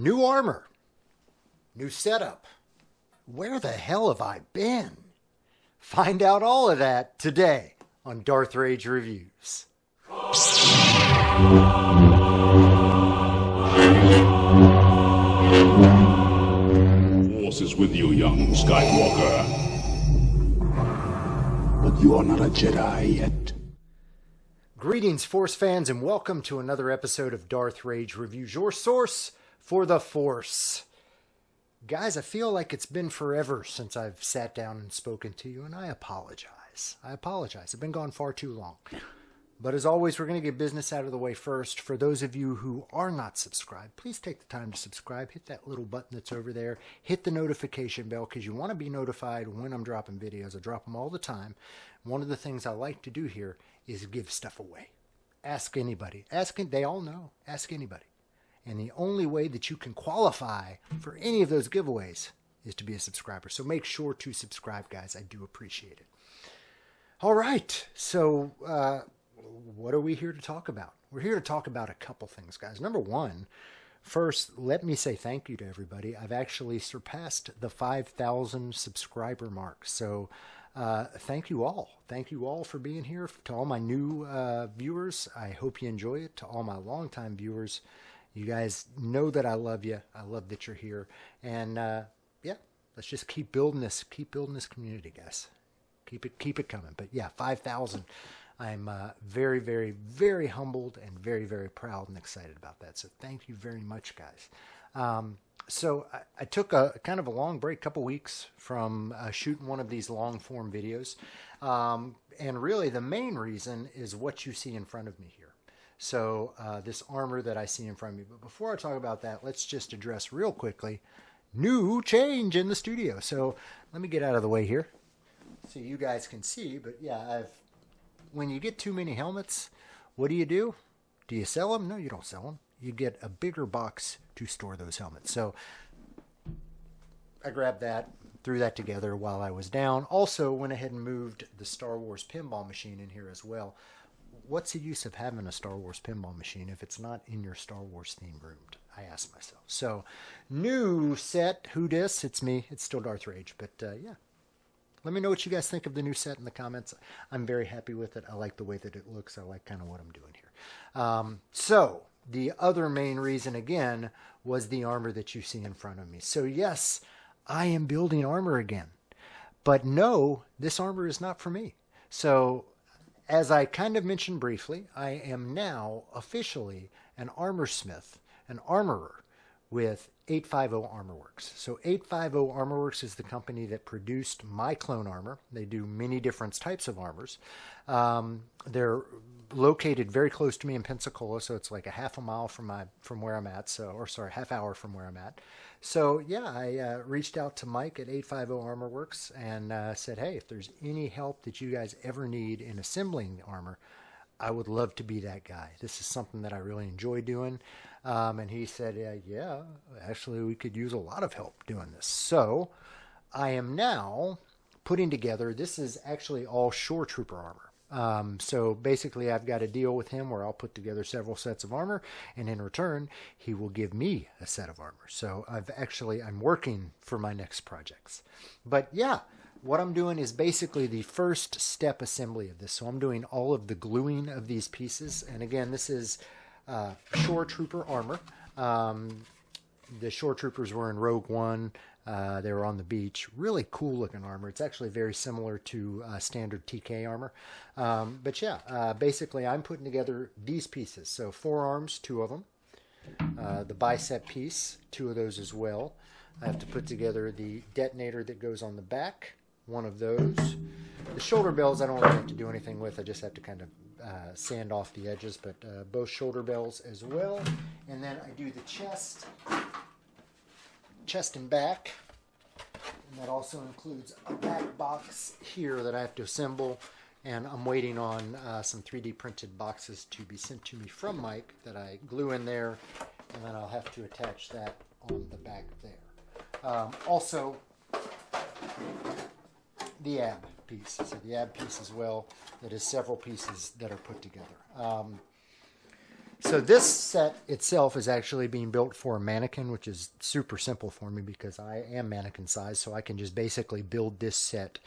New armor, new setup. Where the hell have I been? Find out all of that today on Darth Rage Reviews. Force is with you, young Skywalker. But you are not a Jedi yet. Greetings, Force fans, and welcome to another episode of Darth Rage Reviews, your source for the Force. Guys, I feel like it's been forever since I've sat down and spoken to you, and I apologize. I've been gone far too long. But as always, we're going to get business out of the way first. For those of you who are not subscribed, please take the time to subscribe. Hit that little button that's over there. Hit the notification bell because you want to be notified when I'm dropping videos. I drop them all the time. One of the things I like to do here is give stuff away. Ask anybody. They all know. Ask anybody. And the only way that you can qualify for any of those giveaways is to be a subscriber. So make sure to subscribe, guys. I do appreciate it. All right. So what are we here to talk about? We're here to talk about a couple things, guys. Number one, first, let me say thank you to everybody. I've actually surpassed the 5,000 subscriber mark. So thank you all. Thank you all for being here. To all my new viewers, I hope you enjoy it. To all my longtime viewers, you guys know that I love you. I love that you're here. And yeah, let's just keep building this community, guys. Keep it coming. But yeah, 5,000. I'm very, very, very humbled and very, very proud and excited about that. So thank you very much, guys. So I took a kind of a long break, couple weeks from shooting one of these long form videos. And really the main reason is what you see in front of me here. So this armor that I see in front of me. But before I talk about that, let's just address real quickly, new change in the studio. So let me get out of the way here so you guys can see. But yeah, when you get too many helmets, what do? Do you sell them? No, you don't sell them. You get a bigger box to store those helmets. So I grabbed that, threw that together while I was down. Also went ahead and moved the Star Wars pinball machine in here as well. What's the use of having a Star Wars pinball machine if it's not in your Star Wars themed room? I asked myself. So new set, who dis? It's me. It's still Darth Rage, but yeah. Let me know what you guys think of the new set in the comments. I'm very happy with it. I like the way that it looks. I like kind of what I'm doing here. So the other main reason, again, was the armor that you see in front of me. So yes, I am building armor again. But no, this armor is not for me. So as I kind of mentioned briefly, I am now officially an armor smith, an armorer with 850 Armorworks. So 850 Armorworks is the company that produced my clone armor. They do many different types of armors. They're located very close to me in Pensacola, so it's like a half a mile from where I'm at. Half hour from where I'm at. So yeah, I reached out to Mike at 850 Armorworks and said, hey, if there's any help that you guys ever need in assembling the armor, I would love to be that guy. This is something that I really enjoy doing. And he said, yeah, actually we could use a lot of help doing this. So I am now putting together, this is actually all Shore Trooper armor. So basically I've got a deal with him where I'll put together several sets of armor, and in return, he will give me a set of armor. So I'm working for my next projects. But yeah, what I'm doing is basically the first step assembly of this. So I'm doing all of the gluing of these pieces. And again, this is Shore Trooper armor. The Shore Troopers were in Rogue One. They were on the beach. Really cool looking armor. It's actually very similar to standard TK armor. But yeah, basically I'm putting together these pieces. So forearms, 2 of them. The bicep piece, 2 of those as well. I have to put together the detonator that goes on the back, 1 of those. The shoulder bells I don't really have to do anything with. I just have to kind of sand off the edges, but both shoulder bells as well. And then I do the chest and back. And that also includes a back box here that I have to assemble. And I'm waiting on some 3D printed boxes to be sent to me from Mike that I glue in there. And then I'll have to attach that on the back there. Also, the ab piece. So the ab piece as well, that is several pieces that are put together. So this set itself is actually being built for a mannequin, which is super simple for me because I am mannequin size, so I can just basically build this set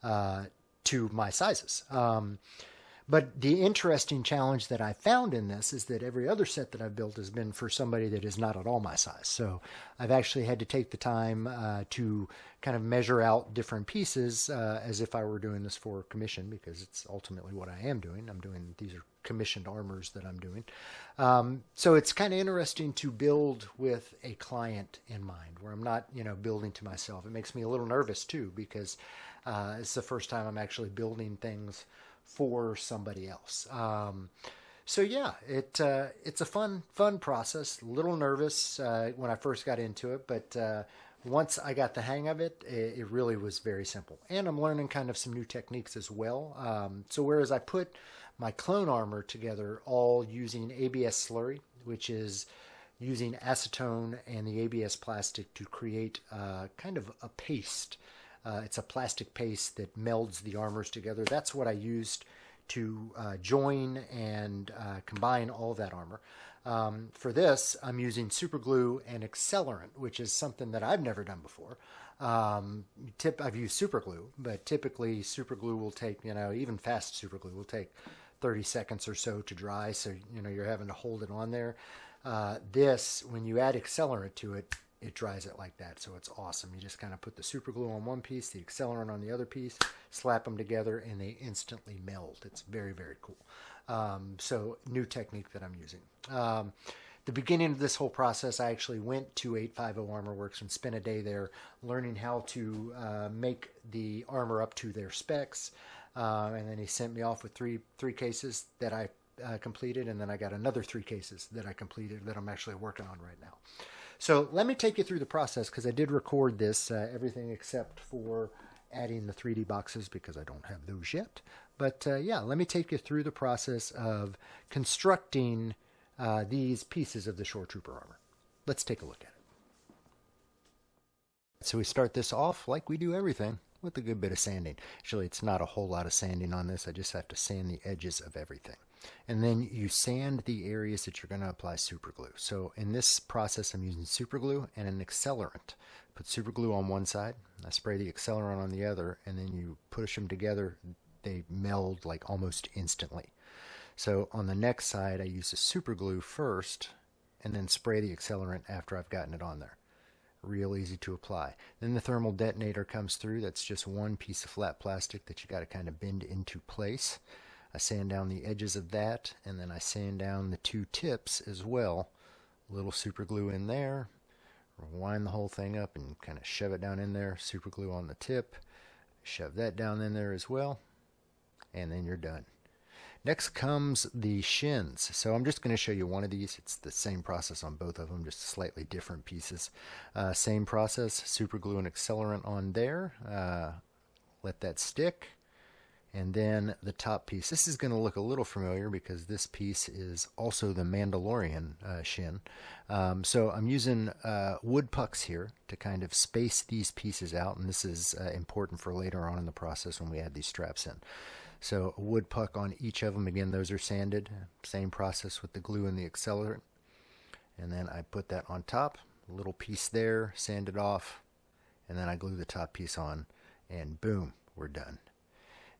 to my sizes. But the interesting challenge that I found in this is that every other set that I've built has been for somebody that is not at all my size. So I've actually had to take the time to kind of measure out different pieces as if I were doing this for commission, because it's ultimately what I am doing. These are commissioned armors that I'm doing. So it's kind of interesting to build with a client in mind, where I'm not, building to myself. It makes me a little nervous too, because it's the first time I'm actually building things for somebody else. So yeah, it's a fun process. A little nervous when I first got into it, but once I got the hang of it, it really was very simple. And I'm learning kind of some new techniques as well. So whereas I put my clone armor together all using ABS slurry, which is using acetone and the ABS plastic to create kind of a paste. It's a plastic paste that melds the armors together. That's what I used to join and combine all of that armor. For this, I'm using super glue and accelerant, which is something that I've never done before. I've used super glue, but typically super glue will take, even fast super glue will take 30 seconds or so to dry, so you're having to hold it on there. This, when you add accelerant to it, it dries it like that, so it's awesome. You just kind of put the super glue on one piece, the accelerant on the other piece, slap them together, and they instantly meld. It's very, very cool. So new technique that I'm using. The beginning of this whole process, I actually went to 850 Armorworks and spent a day there learning how to make the armor up to their specs. And then he sent me off with three cases that I completed, and then I got another 3 cases that I completed that I'm actually working on right now. So let me take you through the process, because I did record this, everything except for adding the 3D boxes, because I don't have those yet. But yeah, let me take you through the process of constructing these pieces of the Shore Trooper armor. Let's take a look at it. So we start this off like we do everything, with a good bit of sanding. Actually, it's not a whole lot of sanding on this. I just have to sand the edges of everything. And then you sand the areas that you're going to apply super glue. So in this process, I'm using super glue and an accelerant. Put super glue on one side, I spray the accelerant on the other, and then you push them together. They meld like almost instantly. So on the next side, I use the super glue first, and then spray the accelerant after I've gotten it on there. Real easy to apply. Then the thermal detonator comes through. That's just one piece of flat plastic that you got to kind of bend into place. I sand down the edges of that, and then I sand down the 2 tips as well. A little super glue in there. Wind the whole thing up and kind of shove it down in there. Super glue on the tip. Shove that down in there as well. And then you're done. Next comes the shins. So I'm just going to show you one of these. It's the same process on both of them, just slightly different pieces. Same process, super glue and accelerant on there. Let that stick. And then the top piece. This is going to look a little familiar because this piece is also the Mandalorian shin. So I'm using wood pucks here to kind of space these pieces out, and this is important for later on in the process when we add these straps in. So a wood puck on each of them. Again, those are sanded. Same process with the glue and the accelerant. And then I put that on top. A little piece there, sand it off, and then I glue the top piece on, and boom, we're done.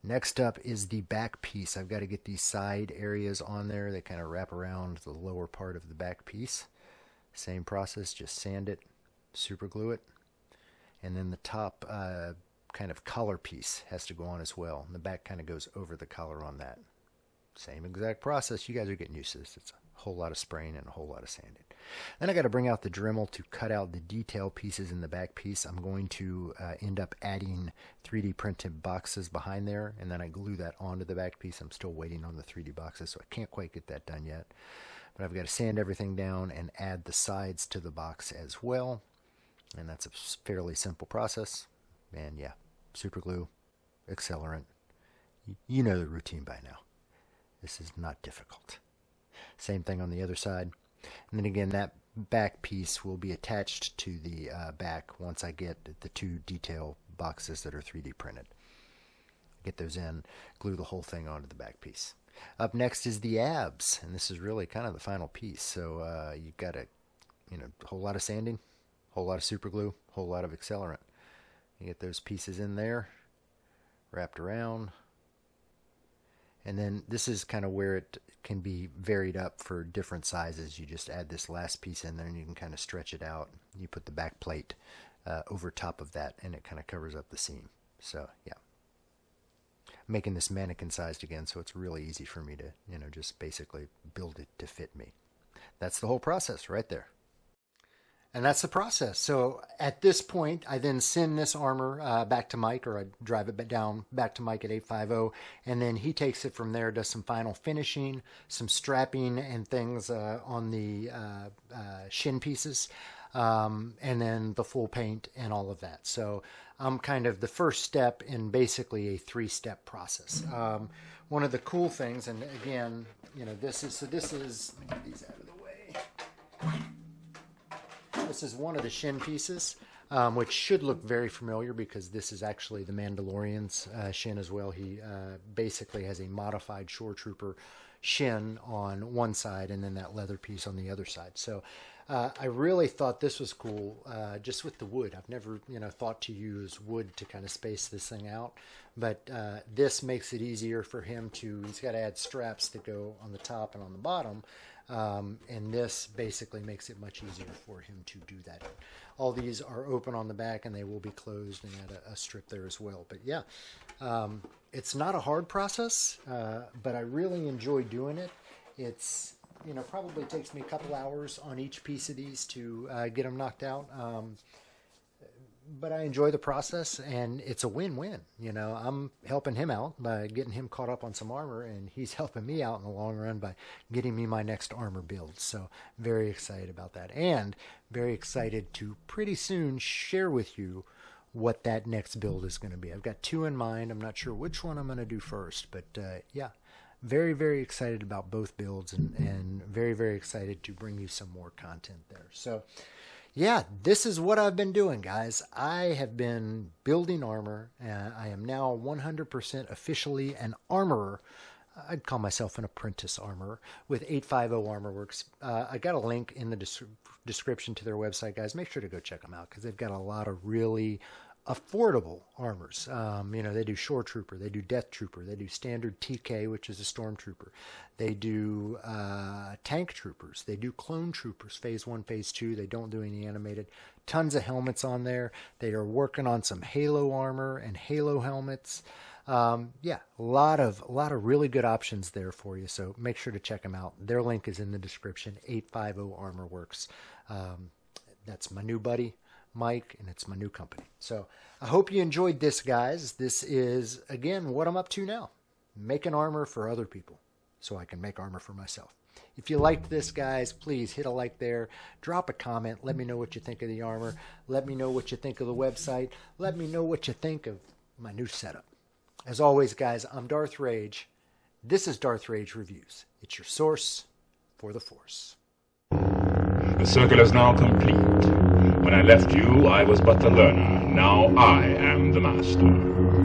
Next up is the back piece. I've got to get these side areas on there. They kind of wrap around the lower part of the back piece. Same process, just sand it, super glue it, and then the top kind of collar piece has to go on as well. And the back kind of goes over the collar on that. Same exact process. You guys are getting used to this. It's a whole lot of spraying and a whole lot of sanding. Then I got to bring out the Dremel to cut out the detail pieces in the back piece. I'm going to end up adding 3D printed boxes behind there, and then I glue that onto the back piece. I'm still waiting on the 3D boxes, so I can't quite get that done yet. But I've got to sand everything down and add the sides to the box as well. And that's a fairly simple process. And yeah, super glue, accelerant. You know the routine by now. This is not difficult. Same thing on the other side. And then again, that back piece will be attached to the back once I get the 2 detail boxes that are 3D printed. Get those in, glue the whole thing onto the back piece. Up next is the abs, and this is really kind of the final piece. So you've got a whole lot of sanding, whole lot of super glue, whole lot of accelerant. You get those pieces in there, wrapped around, and then this is kind of where it can be varied up for different sizes. You just add this last piece in there, and you can kind of stretch it out. You put the back plate over top of that, and it kind of covers up the seam. So yeah. Making this mannequin sized again, so it's really easy for me to, just basically build it to fit me. That's the whole process right there. And that's the process. So at this point, I then send this armor back to Mike, or I drive it down back to Mike at 850, and then he takes it from there, does some final finishing, some strapping and things on the shin pieces, and then the full paint and all of that. So I'm kind of the first step in basically a 3-step process. One of the cool things, and again, this is, let me get these out of the way. This is one of the shin pieces, which should look very familiar because this is actually the Mandalorian's shin as well. He basically has a modified Shore Trooper shin on one side and then that leather piece on the other side. So I really thought this was cool, just with the wood. I've never, thought to use wood to kind of space this thing out, but this makes it easier for him to, he's got to add straps that go on the top and on the bottom, and this basically makes it much easier for him to do that. All these are open on the back, and they will be closed and add a strip there as well. But yeah, it's not a hard process, but I really enjoy doing it. It's, probably takes me a couple hours on each piece of these to get them knocked out. But I enjoy the process, and it's a win-win. I'm helping him out by getting him caught up on some armor, and he's helping me out in the long run by getting me my next armor build. So very excited about that, and very excited to pretty soon share with you what that next build is going to be. I've got 2 in mind. I'm not sure which one I'm going to do first, but yeah. Very, very excited about both builds, and very, very excited to bring you some more content there. So, yeah, this is what I've been doing, guys. I have been building armor. I am now 100% officially an armorer. I'd call myself an apprentice armorer with 850 Armorworks. I got a link in the description to their website, guys. Make sure to go check them out because they've got a lot of really affordable armors. They do Shore Trooper, they do Death Trooper, they do standard TK, which is a Stormtrooper. They do Tank Troopers, they do Clone Troopers, Phase 1, Phase 2. They don't do any animated. Tons of helmets on there. They are working on some Halo armor and Halo helmets. Yeah, a lot of really good options there for you. So make sure to check them out. Their link is in the description. 850 Armorworks. That's my new buddy Mike, and it's my new company. So I hope you enjoyed this, guys. This is, again, what I'm up to now. Making armor for other people so I can make armor for myself. If you liked this, guys, please hit a like there. Drop a comment. Let me know what you think of the armor. Let me know what you think of the website. Let me know what you think of my new setup. As always, guys, I'm Darth Rage. This is Darth Rage Reviews. It's your source for the Force. The circle is now complete. When I left you, I was but the learner. Now I am the master.